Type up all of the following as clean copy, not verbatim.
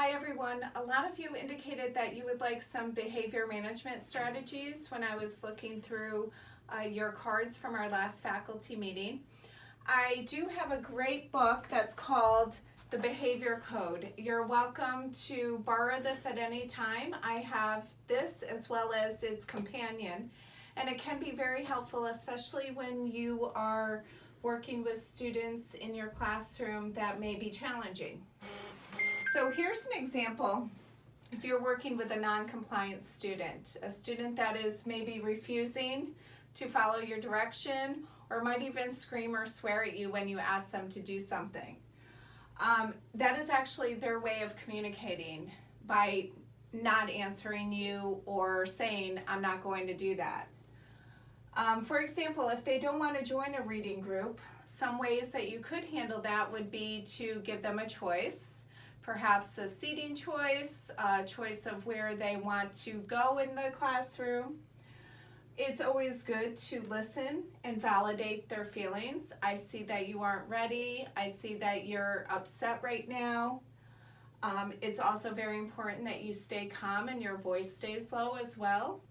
Hi everyone. A lot of you indicated that you would like some behavior management strategies when I was looking through your cards from our last faculty meeting. I do have a great book that's called The Behavior Code. You're welcome to borrow this at any time. I have this as well as its companion, and it can be very helpful, especially when you are working with students in your classroom that may be challenging. So here's an example. If you're working with a non-compliant student, a student that is maybe refusing to follow your direction or might even scream or swear at you when you ask them to do something. That is actually their way of communicating by not answering you or saying, I'm not going to do that. For example, if they don't want to join a reading group, some ways that you could handle that would be to give them a choice. Perhaps a seating choice, a choice of where they want to go in the classroom. It's always good to listen and validate their feelings. I see that you aren't ready. I see that you're upset right now. It's also very important that you stay calm and your voice stays low as well.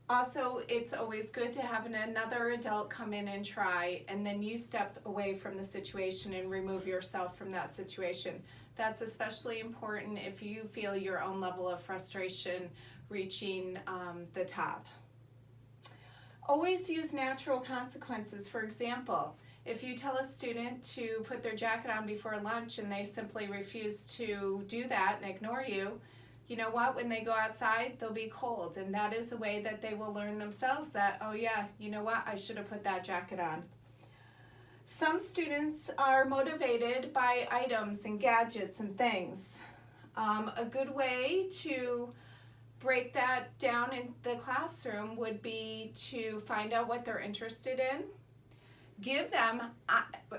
Also, it's always good to have another adult come in and try, and then you step away from the situation and remove yourself from that situation. That's especially important if you feel your own level of frustration reaching the top. Always use natural consequences. For example, if you tell a student to put their jacket on before lunch and they simply refuse to do that and ignore you, you know what, when they go outside, they'll be cold, and that is a way that they will learn themselves that, oh yeah, you know what, I should have put that jacket on. Some students are motivated by items and gadgets and things. A good way to break that down in the classroom would be to find out what they're interested in. Give them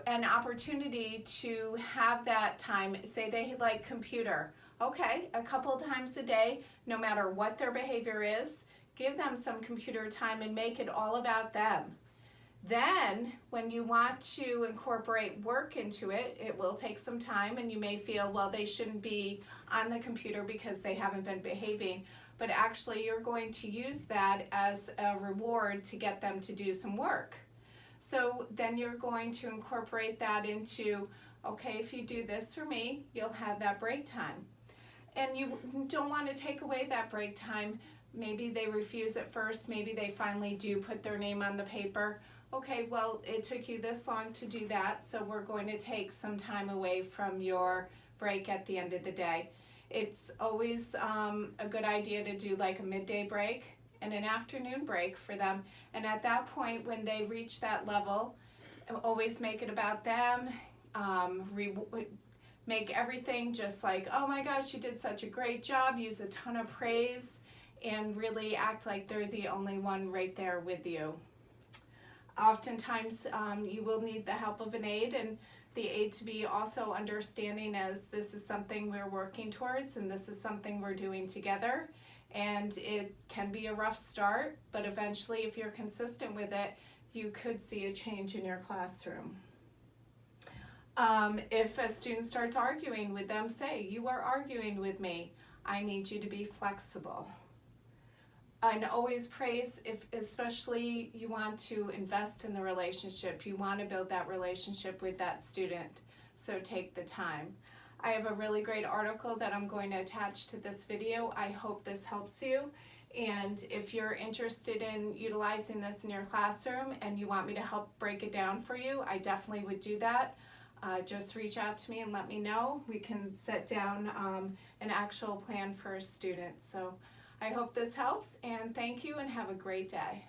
an opportunity to have that time. Say they like computer. Okay, a couple times a day, no matter what their behavior is, give them some computer time and make it all about them. Then, when you want to incorporate work into it, it will take some time and you may feel, well, they shouldn't be on the computer because they haven't been behaving, but actually you're going to use that as a reward to get them to do some work. So then you're going to incorporate that into, okay, if you do this for me, you'll have that break time. And you don't want to take away that break time. Maybe they refuse at first, maybe they finally do put their name on the paper. Okay, well, it took you this long to do that, so we're going to take some time away from your break at the end of the day. It's always a good idea to do like a midday break and an afternoon break for them. And at that point, when they reach that level, always make it about them. Make everything just like, oh my gosh, you did such a great job. Use a ton of praise and really act like they're the only one right there with you. Oftentimes you will need the help of an aide, and the aide to be also understanding as this is something we're working towards and this is something we're doing together. And it can be a rough start, but eventually if you're consistent with it, you could see a change in your classroom. If a student starts arguing with them, say, you are arguing with me. I need you to be flexible. And always praise, if especially you want to invest in the relationship. You want to build that relationship with that student, so take the time. I have a really great article that I'm going to attach to this video. I hope this helps you. And if you're interested in utilizing this in your classroom and you want me to help break it down for you, I definitely would do that. Just reach out to me and let me know. We can set down an actual plan for a student. So I hope this helps, and thank you and have a great day.